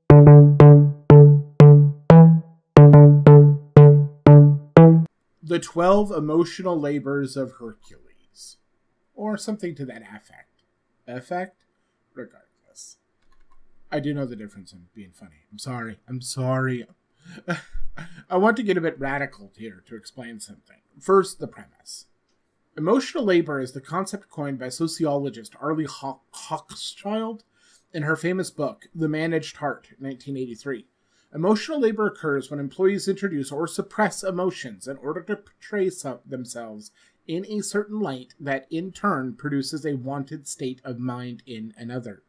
The 12 Emotional Labors of Hercules. Or something to that effect. Effect? Regardless. I do know the difference in being funny. I'm sorry. I want to get a bit radical here to explain something. First, the premise. Emotional labor is the concept coined by sociologist Arlie Hochschild in her famous book, The Managed Heart, 1983. Emotional labor occurs when employees introduce or suppress emotions in order to portray themselves in a certain light that in turn produces a wanted state of mind in another.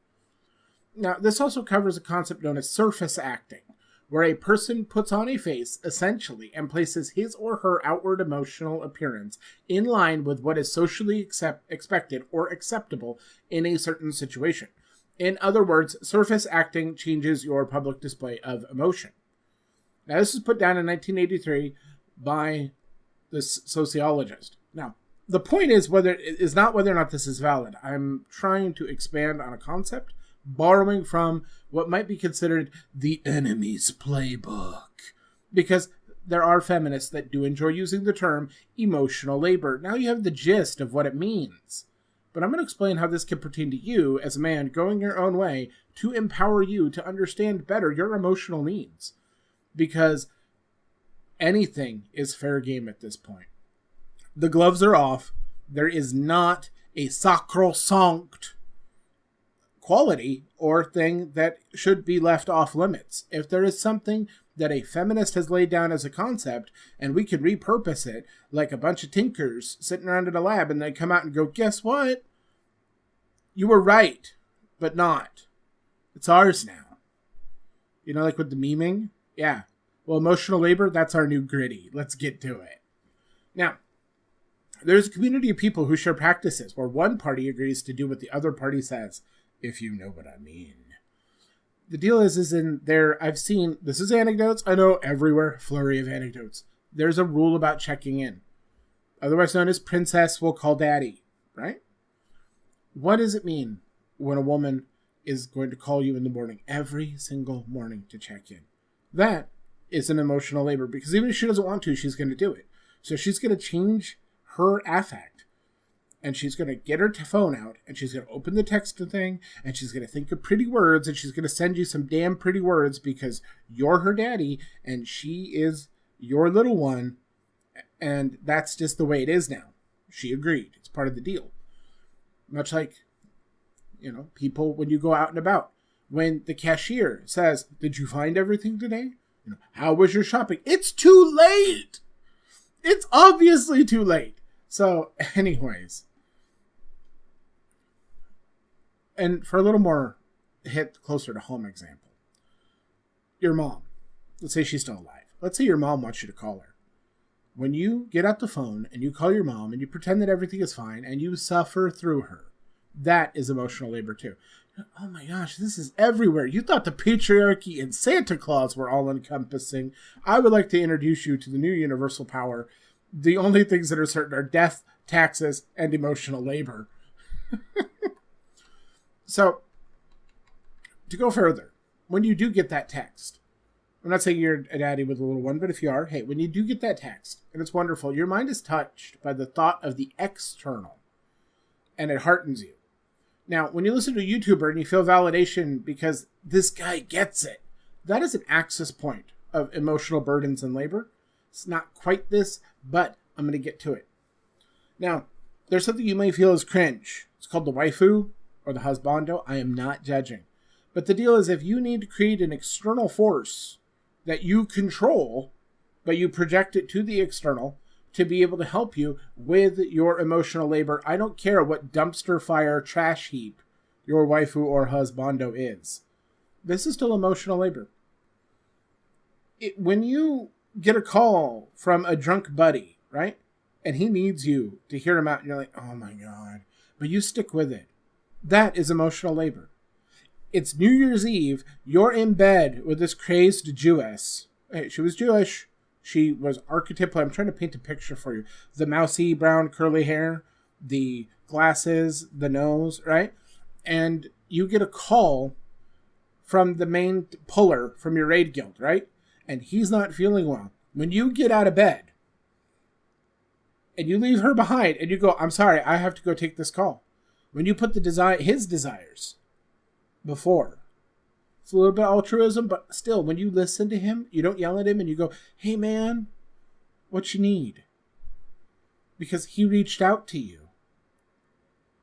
Now, this also covers a concept known as surface acting, where a person puts on a face, essentially, and places his or her outward emotional appearance in line with what is socially expected or acceptable in a certain situation. In other words, surface acting changes your public display of emotion. Now, this was put down in 1983 by this sociologist. Now, the point is not whether or not this is valid. I'm trying to expand on a concept, borrowing from what might be considered the enemy's playbook. Because there are feminists that do enjoy using the term emotional labor. Now you have the gist of what it means. But I'm going to explain how this can pertain to you as a man going your own way to empower you to understand better your emotional needs. Because anything is fair game at this point. The gloves are off. There is not a sacrosanct quality or thing that should be left off limits. If there is something that a feminist has laid down as a concept and we can repurpose it like a bunch of tinkers sitting around in a lab and they come out and go, guess what? You were right, but not. It's ours now. You know, like with the memeing? Yeah. Well, emotional labor, that's our new gritty. Let's get to it. Now, there's a community of people who share practices where one party agrees to do what the other party says, if you know what I mean. The deal is in there, I've seen, this is anecdotes, I know everywhere, flurry of anecdotes. There's a rule about checking in. Otherwise known as princess will call daddy, right? What does it mean when a woman is going to call you in the morning, every single morning to check in? That is an emotional labor, because even if she doesn't want to, she's going to do it. So she's going to change her affect. And she's going to get her phone out, and she's going to open the text thing, and she's going to think of pretty words, and she's going to send you some damn pretty words because you're her daddy, and she is your little one, and that's just the way it is now. She agreed. It's part of the deal. Much like, you know, people when you go out and about. When the cashier says, did you find everything today? You know, how was your shopping? It's too late! It's obviously too late. So, anyways. And for a little more hit closer to home example. Your mom. Let's say she's still alive. Let's say your mom wants you to call her. When you get out the phone and you call your mom and you pretend that everything is fine and you suffer through her, that is emotional labor too. Oh my gosh, this is everywhere. You thought the patriarchy and Santa Claus were all encompassing. I would like to introduce you to the new universal power. The only things that are certain are death, taxes, and emotional labor. So, to go further, when you do get that text, I'm not saying you're a daddy with a little one, but if you are, hey, when you do get that text, and it's wonderful, your mind is touched by the thought of the external, and it heartens you. Now, when you listen to a YouTuber and you feel validation because this guy gets it, that is an access point of emotional burdens and labor. It's not quite this, but I'm going to get to it. Now, there's something you may feel is cringe. It's called the waifu or the husbando. I am not judging. But the deal is if you need to create an external force that you control, but you project it to the external to be able to help you with your emotional labor, I don't care what dumpster fire trash heap your waifu or husbando is. This is still emotional labor. When you get a call from a drunk buddy, right? And he needs you to hear him out, and you're like, oh my God. But you stick with it. That is emotional labor. It's New Year's Eve. You're in bed with this crazed Jewess. Hey, she was Jewish. She was archetypal. I'm trying to paint a picture for you. The mousy brown curly hair, the glasses, the nose, right? And you get a call from the main puller from your raid guild, right? And he's not feeling well. When you get out of bed and you leave her behind and you go, I'm sorry, I have to go take this call. When you put his desires before, it's a little bit altruism, but still, when you listen to him, you don't yell at him and you go, hey man, what you need? Because he reached out to you.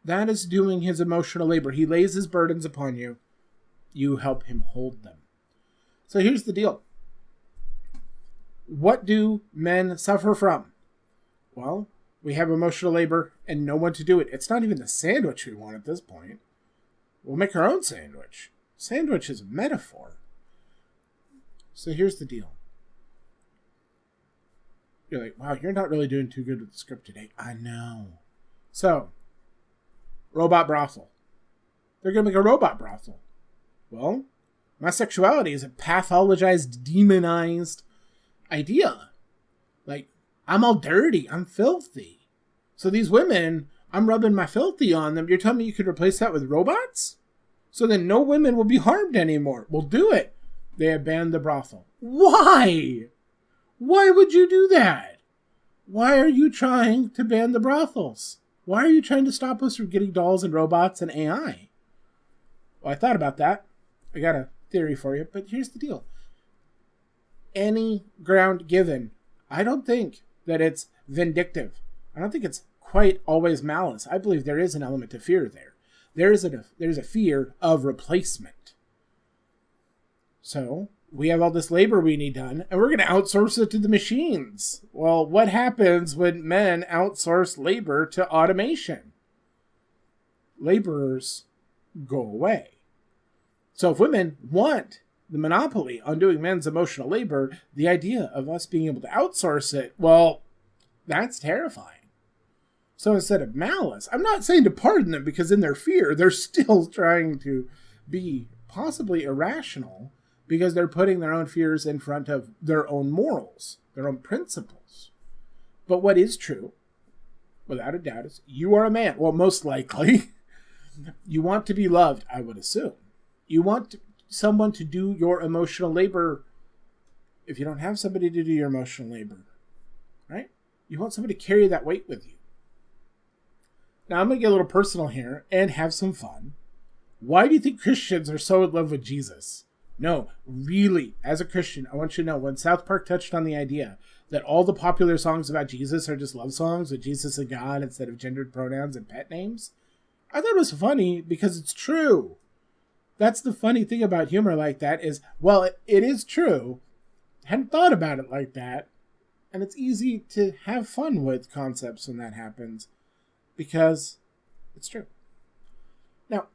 That is doing his emotional labor. He lays his burdens upon you. You help him hold them. So here's the deal. What do men suffer from? Well, we have emotional labor and no one to do it. It's not even the sandwich we want at this point. We'll make our own sandwich. Sandwich is a metaphor. So here's the deal. You're like, wow, you're not really doing too good with the script today. I know. So, robot brothel. They're going to make a robot brothel. Well, my sexuality is a pathologized, demonized idea. Like, I'm all dirty. I'm filthy. So these women, I'm rubbing my filthy on them. You're telling me you could replace that with robots? So then no women will be harmed anymore. We'll do it. They have banned the brothel. Why? Why would you do that? Why are you trying to ban the brothels? Why are you trying to stop us from getting dolls and robots and AI? Well, I thought about that. I got a theory for you, but here's the deal. Any ground given, I don't think that it's vindictive. I don't think it's quite always malice. I believe there is an element of fear there. There's a fear of replacement. So, we have all this labor we need done, and we're going to outsource it to the machines. Well, what happens when men outsource labor to automation? Laborers go away. So if women want the monopoly on doing men's emotional labor, the idea of us being able to outsource it, well, that's terrifying. So instead of malice, I'm not saying to pardon them, because in their fear, they're still trying to be possibly irrational, because they're putting their own fears in front of their own morals, their own principles. But what is true, without a doubt, is you are a man. Well, most likely, you want to be loved, I would assume. You want someone to do your emotional labor if you don't have somebody to do your emotional labor, right? You want somebody to carry that weight with you. Now, I'm going to get a little personal here and have some fun. Why do you think Christians are so in love with Jesus? No, really, as a Christian, I want you to know, when South Park touched on the idea that all the popular songs about Jesus are just love songs with Jesus and God instead of gendered pronouns and pet names, I thought it was funny because it's true. That's the funny thing about humor like that is, well, it is true. I hadn't thought about it like that. And it's easy to have fun with concepts when that happens because it's true. Now,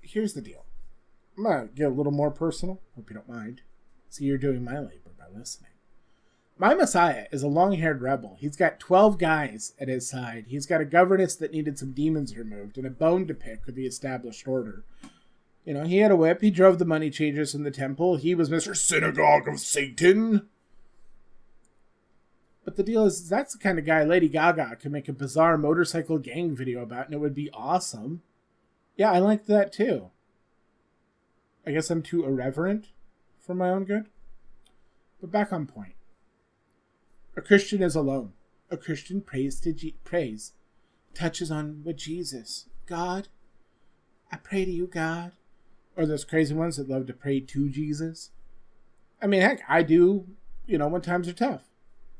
here's the deal. I'm going to get a little more personal. Hope you don't mind. See, you're doing my labor by listening. My Messiah is a long-haired rebel. He's got 12 guys at his side. He's got a governess that needed some demons removed and a bone to pick with the established order. You know, he had a whip. He drove the money changers in the temple. He was Mr. Synagogue of Satan. But the deal is, that's the kind of guy Lady Gaga can make a bizarre motorcycle gang video about, and it would be awesome. Yeah, I liked that too. I guess I'm too irreverent for my own good. But back on point. A Christian is alone. A Christian prays touches on with Jesus. God, I pray to you, God. Or those crazy ones that love to pray to Jesus. I mean, heck, I do, when times are tough.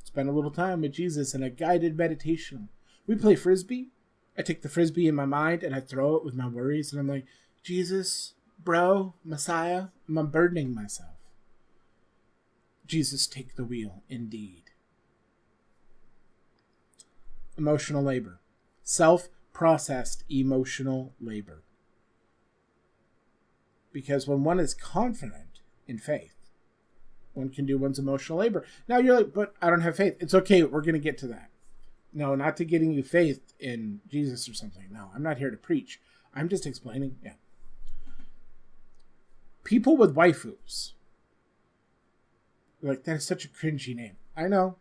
Spend a little time with Jesus in a guided meditation. We play Frisbee. I take the Frisbee in my mind and I throw it with my worries. And I'm like, Jesus, bro, Messiah, I'm unburdening myself. Jesus, take the wheel, indeed. Emotional labor. Self-processed emotional labor. Because when one is confident in faith, one can do one's emotional labor. Now you're like, but I don't have faith. It's okay, we're going to get to that. No, not to getting you faith in Jesus or something. No, I'm not here to preach. I'm just explaining. Yeah. People with waifus. Like, that is such a cringy name. I know.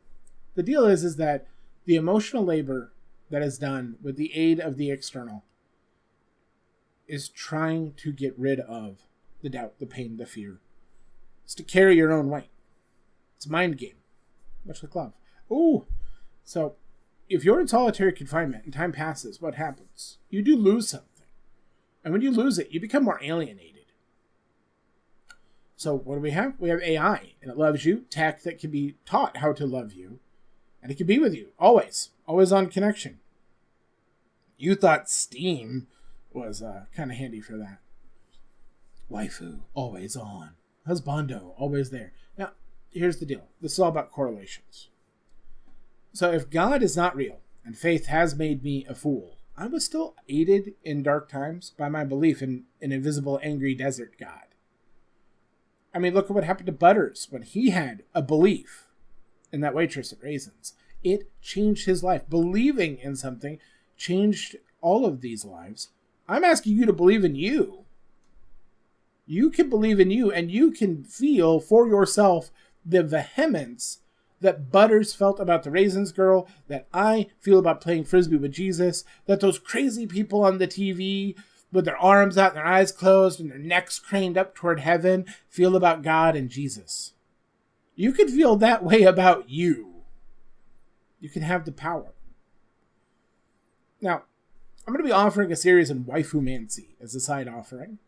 The deal is that the emotional labor that is done with the aid of the external is trying to get rid of the doubt, the pain, the fear. It's to carry your own weight. It's a mind game, much like love. Ooh, so if you're in solitary confinement and time passes, what happens? You do lose something. And when you lose it, you become more alienated. So what do we have? We have AI, and it loves you. Tech that can be taught how to love you. And it can be with you, always. Always on connection. You thought Steam was kind of handy for that. Waifu, always on. Husbando, always there. Now, here's the deal. This is all about correlations. So if God is not real, and faith has made me a fool, I was still aided in dark times by my belief in an invisible, angry desert God. I mean, look at what happened to Butters when he had a belief in that waitress at Raisins. It changed his life. Believing in something changed all of these lives. I'm asking you to believe in you. You can believe in you, and you can feel for yourself the vehemence that Butters felt about the Raisins girl, that I feel about playing Frisbee with Jesus, that those crazy people on the TV with their arms out and their eyes closed and their necks craned up toward heaven feel about God and Jesus. You can feel that way about you. You can have the power. Now, I'm going to be offering a series on Waifumancy as a side offering.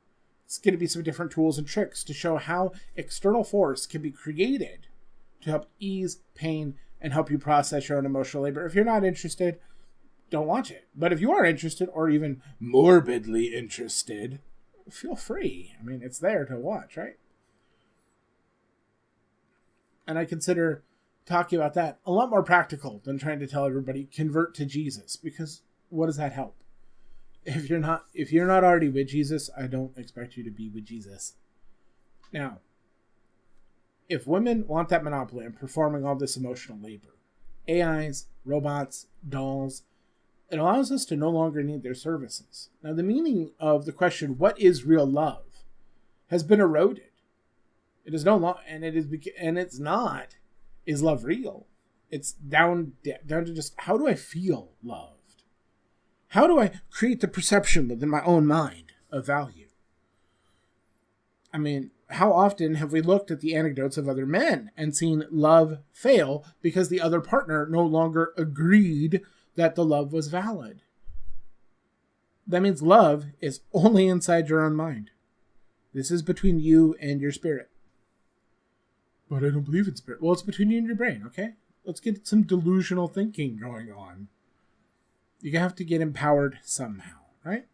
It's going to be some different tools and tricks to show how external force can be created to help ease pain and help you process your own emotional labor. If you're not interested, don't watch it. But if you are interested, or even morbidly interested, feel free. I mean, it's there to watch, right? And I consider talking about that a lot more practical than trying to tell everybody convert to Jesus, because what does that help? If you're not already with Jesus, I don't expect you to be with Jesus. Now, if women want that monopoly on performing all this emotional labor, AIs, robots, dolls, it allows us to no longer need their services. Now, the meaning of the question, what is real love, has been eroded. It is no longer, and it's not, is love real? It's down to just, how do I feel loved? How do I create the perception within my own mind of value? I mean, how often have we looked at the anecdotes of other men and seen love fail because the other partner no longer agreed that the love was valid? That means love is only inside your own mind. This is between you and your spirit. But I don't believe in spirit. Well, it's between you and your brain, okay? Let's get some delusional thinking going on. You have to get empowered somehow, right?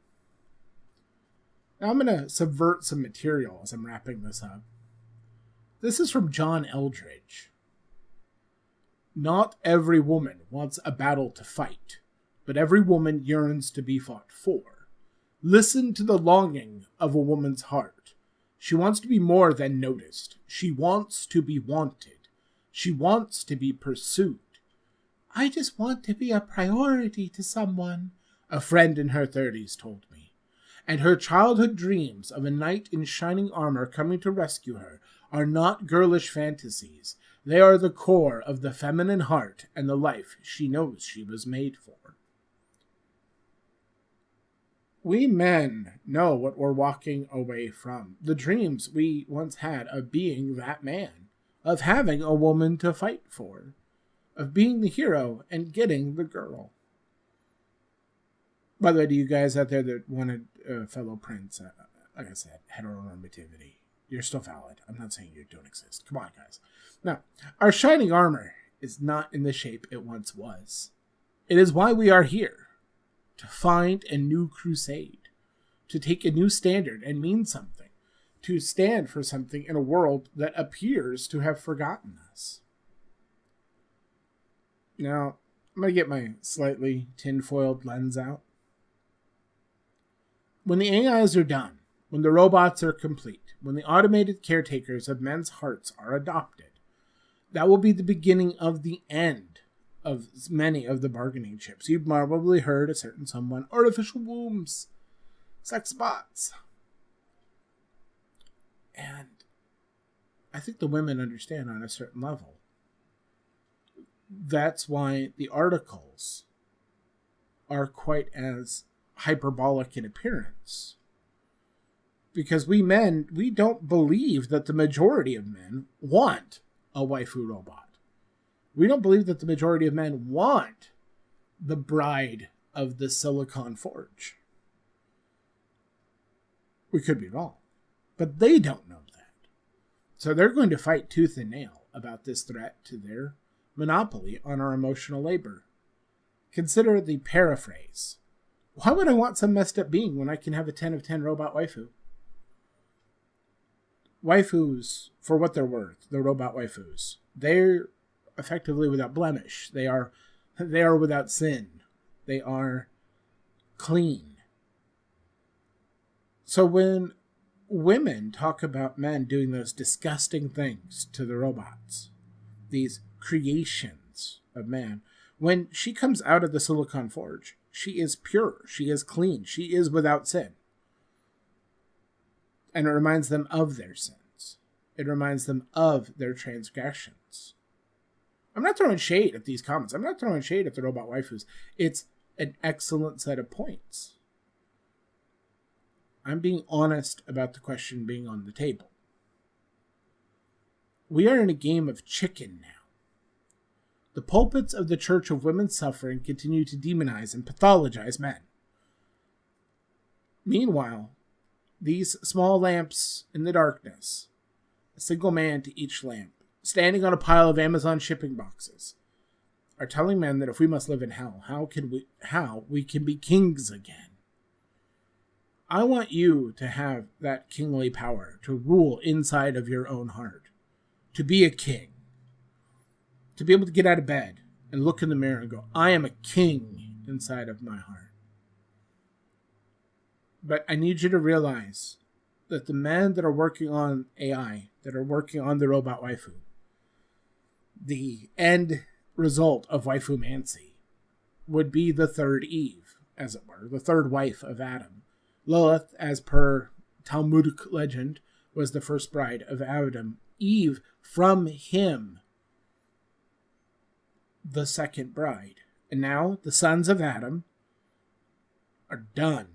Now I'm going to subvert some material as I'm wrapping this up. This is from John Eldridge. Not every woman wants a battle to fight, but every woman yearns to be fought for. Listen to the longing of a woman's heart. She wants to be more than noticed. She wants to be wanted. She wants to be pursued. I just want to be a priority to someone, a friend in her 30s told me. And her childhood dreams of a knight in shining armor coming to rescue her are not girlish fantasies. They are the core of the feminine heart and the life she knows she was made for. We men know what we're walking away from. The dreams we once had of being that man, of having a woman to fight for, of being the hero and getting the girl. By the way, to you guys out there that wanted fellow prince, like I said, heteronormativity, you're still valid. I'm not saying you don't exist. Come on, guys. Now, our shining armor is not in the shape it once was. It is why we are here. To find a new crusade, to take a new standard and mean something, to stand for something in a world that appears to have forgotten us. Now, I'm going to get my slightly tinfoiled lens out. When the AIs are done, when the robots are complete, when the automated caretakers of men's hearts are adopted, that will be the beginning of the end of many of the bargaining chips. You've probably heard a certain someone, artificial wombs, sex bots. And I think the women understand on a certain level. That's why the articles are quite as hyperbolic in appearance Because we men, we don't believe that the majority of men want a waifu robot. We don't believe that the majority of men want the bride of the Silicon Forge. We could be wrong, but they don't know that. So they're going to fight tooth and nail about this threat to their monopoly on our emotional labor. Consider the paraphrase. Why would I want some messed up being when I can have a 10 of 10 robot waifu? Waifus, for what they're worth, the robot waifus, they're effectively without blemish. They are without sin. They are clean. So when women talk about men doing those disgusting things to the robots, these creations of man, when she comes out of the Silicon Forge, she is pure, she is clean, she is without sin. And it reminds them of their sins. It reminds them of their transgressions. I'm not throwing shade at these comments. I'm not throwing shade at the robot waifus. It's an excellent set of points. I'm being honest about the question being on the table. We are in a game of chicken now. The pulpits of the Church of Women's Suffering continue to demonize and pathologize men. Meanwhile, these small lamps in the darkness, a single man to each lamp, standing on a pile of Amazon shipping boxes, are telling men that if we must live in hell, how we can be kings again. I want you to have that kingly power to rule inside of your own heart, to be a king, to be able to get out of bed and look in the mirror and go, I am a king inside of my heart. But I need you to realize that the men that are working on AI, that are working on the robot waifu, the end result of waifu-mancy would be the third Eve, as it were, the third wife of Adam. Lilith, as per Talmudic legend, was the first bride of Adam. Eve, from him, the second bride. And now the sons of Adam are done.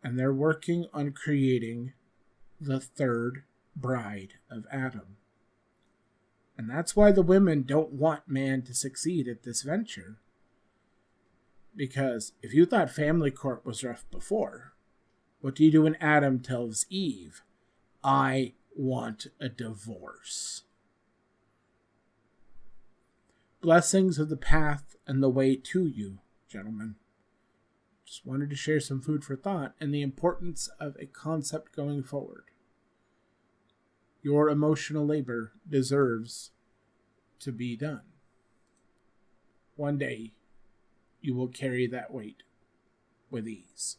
And they're working on creating the third bride of Adam. And that's why the women don't want man to succeed at this venture. Because if you thought family court was rough before, what do you do when Adam tells Eve, I want a divorce? Blessings of the path and the way to you, gentlemen. Just wanted to share some food for thought and the importance of a concept going forward. Your emotional labor deserves to be done. One day, you will carry that weight with ease.